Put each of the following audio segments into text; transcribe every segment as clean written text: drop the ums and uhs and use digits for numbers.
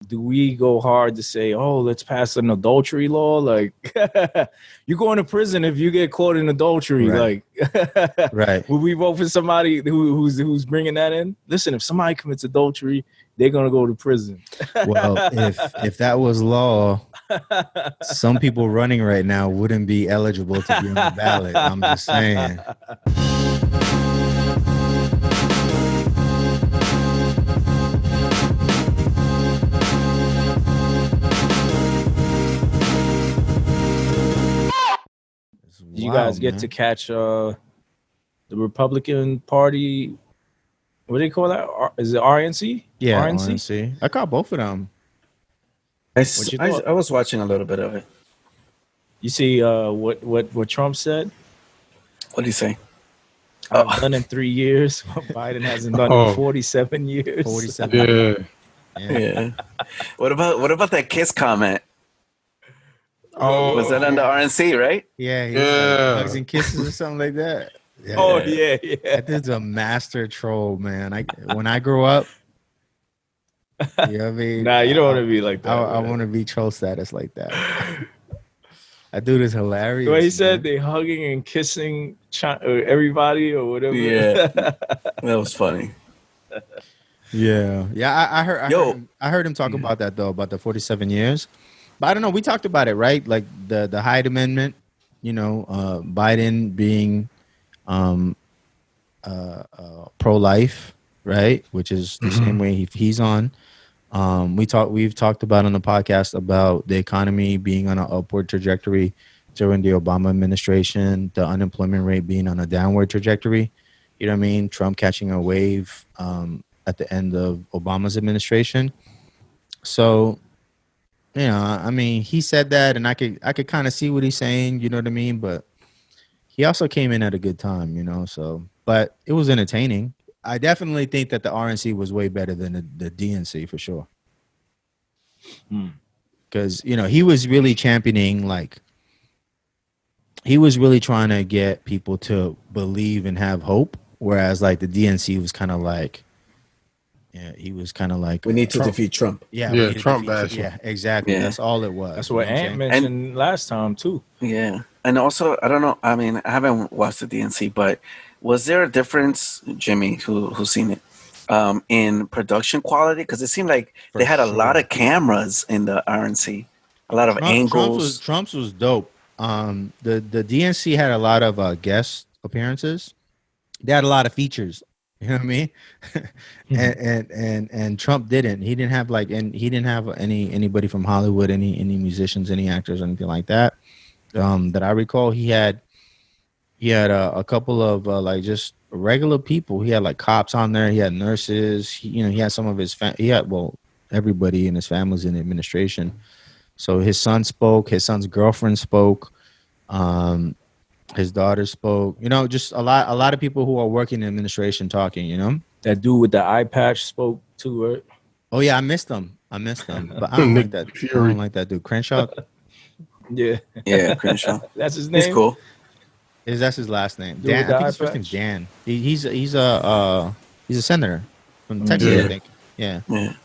do we go hard to say, oh, let's pass an adultery law? Like, you're going to prison if you get caught in adultery. Right. Like, Right. would we vote for somebody who's bringing that in? Listen, if somebody commits adultery, they're gonna go to prison. Well, if that was law, some people running right now wouldn't be eligible to be on the ballot. I'm just saying. Do you guys get to catch the Republican Party? What do they call that? Is it RNC? Yeah, RNC. I caught both of them. I was watching a little bit of it. You see what Trump said? What did he say? Done in 3 years. Biden hasn't done in 47 years. 47. Yeah. What about that kiss comment? Oh, was that on the RNC, right? Yeah. Like hugs and kisses or something like that. Yeah. Yeah. That dude's a master troll, man. When I grow up, you know what I mean? Nah, you don't want to be like that. I want to be troll status like that. That dude is hilarious. Well, he said they hugging and kissing everybody or whatever. Yeah, that was funny. Yeah. I heard him talk about that though, about the 47 years. But I don't know. We talked about it, right? Like the Hyde Amendment. You know, Biden being pro-life, right? Which is the same way he's on. We've talked about on the podcast about the economy being on an upward trajectory during the Obama administration, the unemployment rate being on a downward trajectory. You know what I mean? Trump catching a wave at the end of Obama's administration. So, you know, I mean, he said that, and I could kind of see what he's saying. You know what I mean? But he also came in at a good time, you know. So, but it was entertaining. I definitely think that the RNC was way better than the DNC for sure. Because, you know, he was really championing, like, he was really trying to get people to believe and have hope. Whereas, like, the DNC was kind of like, yeah, he was kind of like, we need to defeat Trump. Yeah, Trump bashing. Yeah, exactly. Yeah. That's all it was. That's what Ant mentioned last time, too. Yeah. And also, I don't know. I mean, I haven't watched the DNC, but was there a difference, Jimmy, who's seen it, in production quality? Because it seemed like they had a lot of cameras in the RNC, a lot of angles. Trump's was dope. The DNC had a lot of guest appearances. They had a lot of features. You know what I mean? and Trump didn't. He didn't have anybody from Hollywood, any musicians, any actors, or anything like that. That I recall. He had a couple of like just regular people. He had like cops on there. He had nurses. He had some of his everybody in his family's in the administration. So his son spoke. His son's girlfriend spoke. His daughter spoke. You know, just a lot of people who are working in administration talking. You know, that dude with the eye patch spoke too, right? Oh yeah, I missed him. But I don't like that. I don't like that dude. Crenshaw. Yeah, Crenshaw. That's his name. He's cool. That's his last name. Dan. I think his first name's Dan. He's a senator from Texas, I think. Yeah. But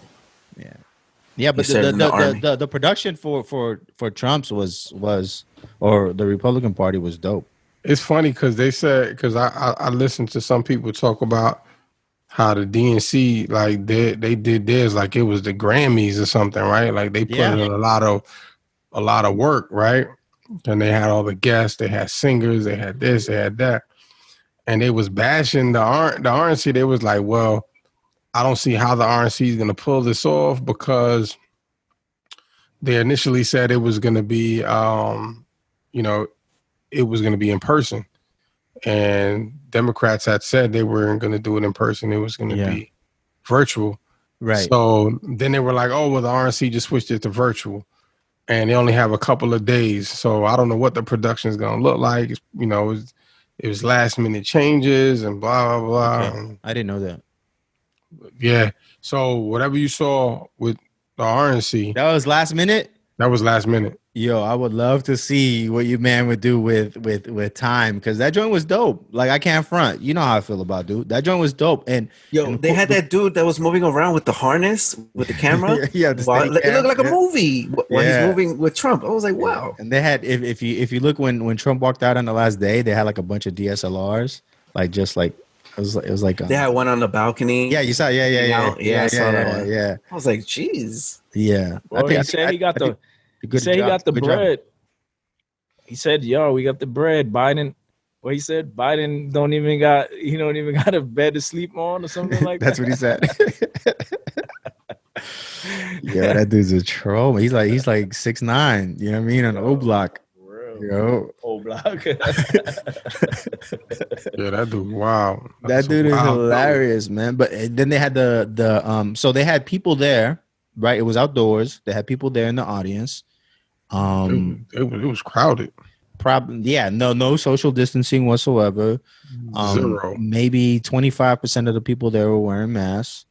the production for Trump's was or the Republican Party was dope. It's funny because they said, because I listened to some people talk about how the DNC, like they did theirs like it was the Grammys or something, right? Like they put in a lot of work, right? And they had all the guests, they had singers, they had this, they had that, and they was bashing the RNC. They was like, well, I don't see how the RNC is going to pull this off because they initially said it was going to be, it was going to be in person, and Democrats had said they weren't going to do it in person. It was going to be virtual. Right. So then they were like, oh, well, the RNC just switched it to virtual. And they only have a couple of days. So I don't know what the production is going to look like. You know, it was last minute changes and blah, blah, blah. Okay. I didn't know that. Yeah. So whatever you saw with the RNC. That was last minute? That was last minute. Yo, I would love to see what your man would do with time, because that joint was dope. Like, I can't front. You know how I feel about dude. That joint was dope. And They had that dude that was moving around with the harness with the camera. yeah, it looked like a movie while he's moving with Trump. I was like, wow. And they had, if you look when Trump walked out on the last day, they had like a bunch of DSLRs, like just like it was like they had one on the balcony. Yeah, you saw. Yeah. I saw that one. Yeah. I was like, geez. Yeah. Bro, he said he got the bread. He said, "Yo, we got the bread." Biden, what he said? Biden don't even got a bed to sleep on or something like that. That's what he said. Yeah, that dude's a troll. He's like 6'9". You know what I mean? On O Block. Yo, O Block. Yeah, that dude. Wow, that dude is hilarious, man. But then they had so they had people there, right? It was outdoors. They had people there in the audience. It was crowded. No social distancing whatsoever. Zero. Maybe 25% of the people there were wearing masks.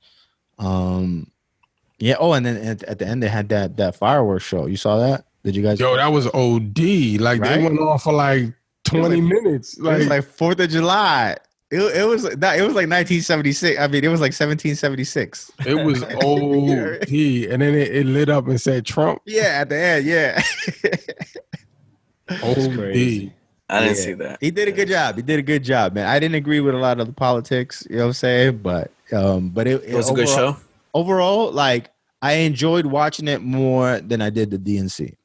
Yeah. Oh, and then at the end they had that fireworks show. You saw that? Did you guys? Yo, that was OD. Like, right? They went on for like 20 minutes. Like, it was like 4th of July. It was like 1976. I mean, it was like 1776. It was OD, and then it lit up and said Trump. Yeah, at the end, yeah. OD. I didn't see that. He did a good job. Man. I didn't agree with a lot of the politics, you know what I'm saying? But it was a good show. Overall, like, I enjoyed watching it more than I did the DNC.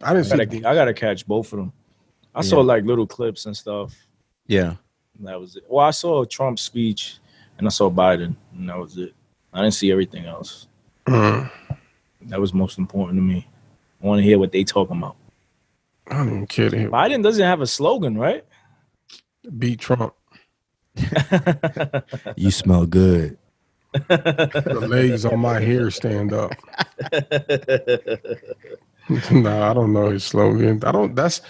I gotta catch both of them. I saw like little clips and stuff. Yeah. And that was it. Well, I saw Trump's speech and I saw Biden, and that was it. I didn't see everything else. That was most important to me. I want to hear what they talking about. I don't even care to hear. Biden doesn't have a slogan, right? Beat Trump. You smell good. The legs on my hair stand up. Nah, I don't know his slogan. That's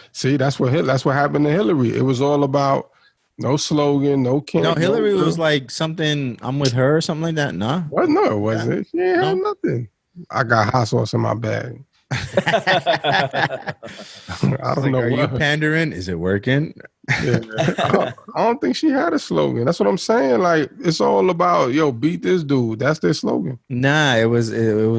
what happened to Hillary. It was all about no slogan, no campaign. No, Hillary was like something, I'm with her or something like that. Nah. What? No, it wasn't. She ain't had nothing. I got hot sauce in my bag. I don't know. Are you pandering? Is it working? Yeah. I don't think she had a slogan. That's what I'm saying. Like, it's all about, yo, beat this dude. That's their slogan. Nah, it was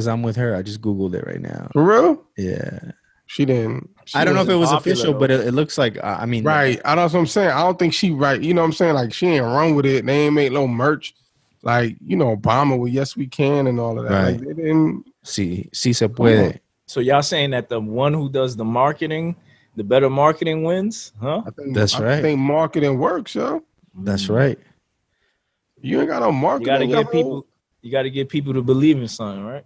I'm with her. I just Googled it right now. For real? Yeah. She didn't. I don't know if it was official, but it looks like, I mean. Right. I know what I'm saying. I don't think she right. You know what I'm saying? Like, she ain't run with it. They ain't make no merch. Like, you know, Obama with Yes We Can and all of that. Right. Like, they didn't. Si se puede. So y'all saying that the one who does the marketing, the better marketing wins, huh? That's right. I think marketing works, yo. That's right. You ain't got no marketing. You got to get people to believe in something, right?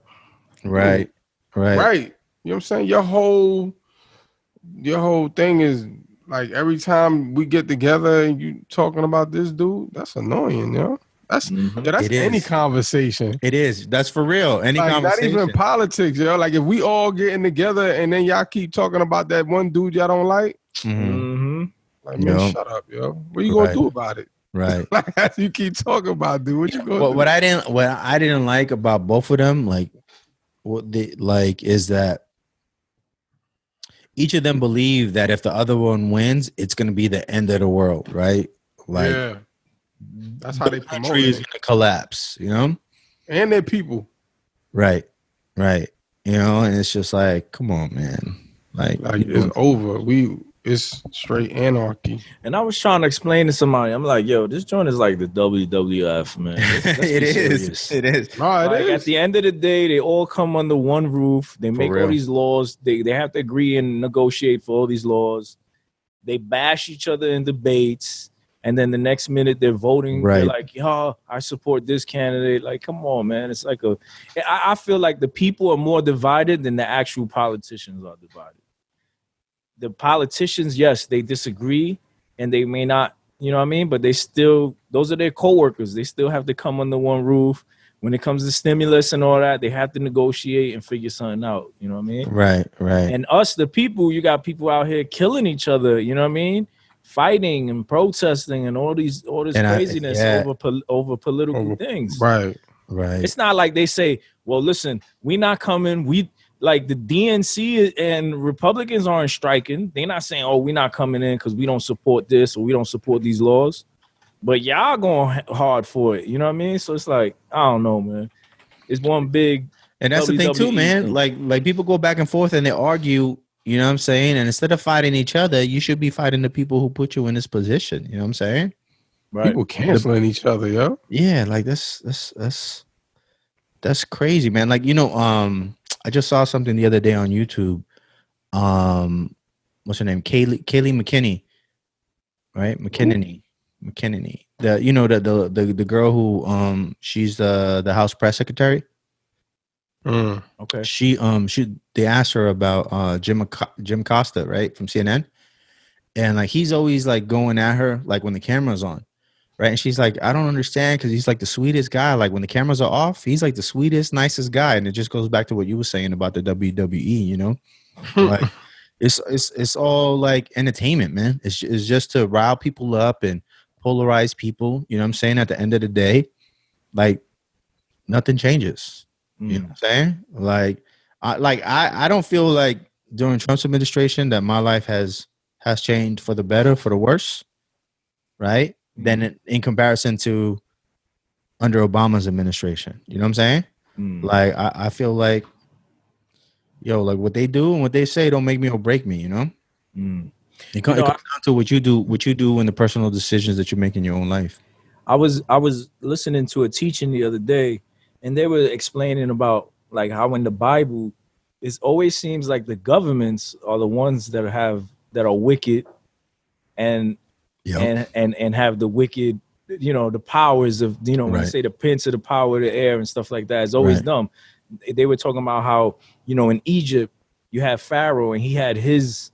Right. You know what I'm saying? Your whole thing is like, every time we get together and you talking about this dude, that's annoying, yo. That's any conversation. It is. That's for real. Any conversation. Not even politics, yo. Like, if we all getting together and then y'all keep talking about that one dude y'all don't like, like, man, shut up, yo. What are you gonna do about it? Right. Like, as you keep talking about, dude, what you gonna do? What I didn't like about both of them, like, what they like is that each of them believe that if the other one wins, it's gonna be the end of the world, right? Like, yeah. That's how they promote it. Country is gonna collapse, you know, and their people. Right. You know, and it's just like, come on, man. Like it's over. It's straight anarchy. And I was trying to explain to somebody, I'm like, yo, this joint is like the WWF, man. It is. No, it is. At the end of the day, they all come under one roof. They make all these laws. They have to agree and negotiate for all these laws. They bash each other in debates. And then the next minute they're voting. Right. They're like, yo, I support this candidate. Like, come on, man. It's like I feel like the people are more divided than the actual politicians are divided. The politicians, yes, they disagree and they may not, you know what I mean? But they still, those are their coworkers. They still have to come under one roof. When it comes to stimulus and all that, they have to negotiate and figure something out. You know what I mean? Right. And us, the people, you got people out here killing each other. You know what I mean? Fighting and protesting and all this craziness over political things. Right. It's not like they say, well, listen, we not coming. like the DNC and Republicans aren't striking. They're not saying, "Oh, we're not coming in because we don't support this or we don't support these laws." But y'all going hard for it. You know what I mean? So it's like, I don't know, man. It's one big. And that's the thing too, man. Like people go back and forth and they argue. You know what I'm saying? And instead of fighting each other, you should be fighting the people who put you in this position. You know what I'm saying? Right. People canceling each other, yo. Yeah, like that's crazy, man. Like, you know, I just saw something the other day on YouTube. What's her name? Kaylee McKinney, right? McKinney. The you know the girl who she's the House press secretary. Okay. They asked her about Jim Costa, right, from CNN, and like he's always like going at her like when the camera's on, right? And she's like, I don't understand because he's like the sweetest guy. Like when the cameras are off, he's like the sweetest, nicest guy. And it just goes back to what you were saying about the WWE, you know, like it's all like entertainment, man. It's just to rile people up and polarize people. You know what I'm saying? At the end of the day, like nothing changes. You know what I'm saying? I don't feel like during Trump's administration that my life has changed for the better, for the worse, right? Than in comparison to under Obama's administration. You know what I'm saying? Like I feel like, yo, like what they do and what they say don't make me or break me, you know? It comes down to what you do in the personal decisions that you make in your own life. I was listening to a teaching the other day, and they were explaining about like how in the Bible, it always seems like the governments are the ones that are wicked, and and have the wicked, you know, the powers of, you know, when I say the prince of the power of the air and stuff like that. It's always dumb. They were talking about how, you know, in Egypt you have Pharaoh and he had his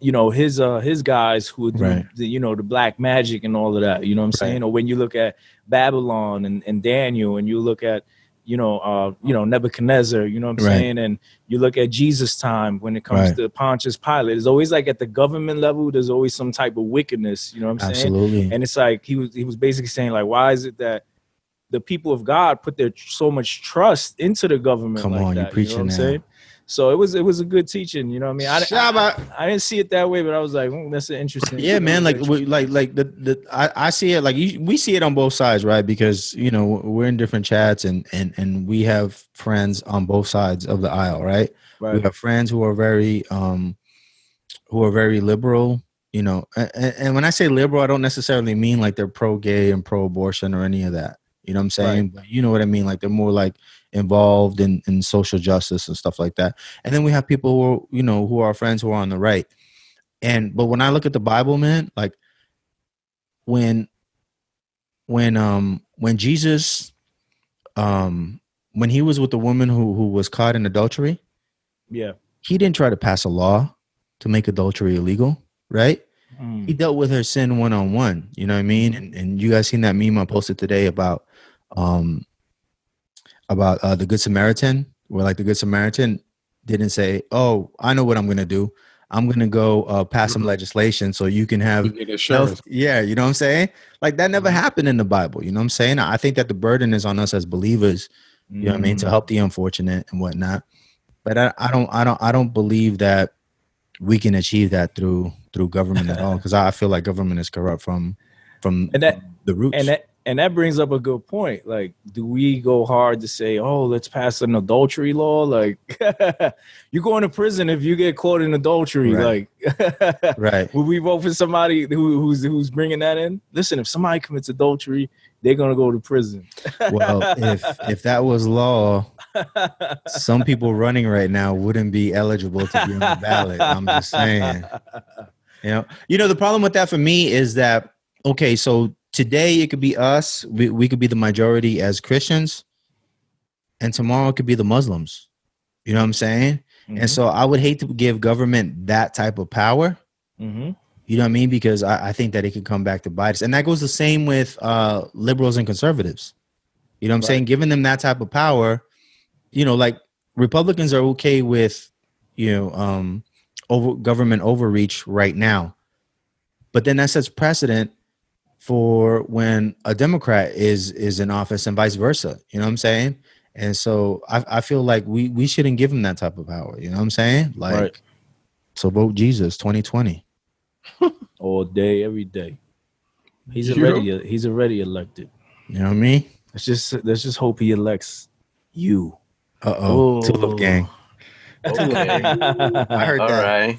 you know, his guys who would do the, you know, the black magic and all of that, you know what I'm saying? Or when you look at Babylon and Daniel, and you look at, you know, Nebuchadnezzar, you know what I'm saying? And you look at Jesus' time when it comes to Pontius Pilate, it's always like at the government level, there's always some type of wickedness, you know what I'm saying? And it's like, he was basically saying like, why is it that the people of God put their so much trust into the government? Come like on, that, you're preaching you know what I'm now. saying? So it was a good teaching, you know what I mean? I didn't see it that way, but I was like, that's an interesting. Yeah, man. Like I see it like we see it on both sides, right? Because, you know, we're in different chats and we have friends on both sides of the aisle, right? We have friends who are very liberal, you know. And when I say liberal, I don't necessarily mean like they're pro-gay and pro-abortion or any of that. You know what I'm saying? But you know what I mean? Like they're more like involved in social justice and stuff like that. And then we have people who are, you know, who are friends who are on the right. But when I look at the Bible, man, like when Jesus, when he was with the woman who was caught in adultery, he didn't try to pass a law to make adultery illegal, right? He dealt with her sin one-on-one, you know what I mean? And you guys seen that meme I posted today about the Good Samaritan, where like the Good Samaritan didn't say, "Oh, I know what I'm going to do. I'm going to go pass some legislation so you can have health." Yeah, you know what I'm saying? Like that never happened in the Bible. You know what I'm saying? I think that the burden is on us as believers, you know what I mean, to help the unfortunate and whatnot. But I don't believe that we can achieve that through government at all, because I feel like government is corrupt from the roots. And that brings up a good point. Like, do we go hard to say, "Oh, let's pass an adultery law"? Like, you're going to prison if you get caught in adultery. Like, would we vote for somebody who's bringing that in? Listen, if somebody commits adultery, they're gonna go to prison. Well, if that was law, some people running right now wouldn't be eligible to be on the ballot. I'm just saying. You know, the problem with that for me is that, okay, so today it could be us. We could be the majority as Christians, and tomorrow it could be the Muslims. You know what I'm saying? And so I would hate to give government that type of power. You know what I mean? Because I think that it could come back to bite us. And that goes the same with liberals and conservatives. You know what I'm saying? Giving them that type of power, you know, like Republicans are okay with, you know, government overreach right now. But then that sets precedent for when a Democrat is in office and vice versa. You know what I'm saying? And so I feel like we shouldn't give him that type of power. You know what I'm saying? Like, Right. So vote Jesus 2020. All day, every day. He's already elected. You know what I mean? Let's just hope he elects you. Tulip gang. Okay. I heard All that. right.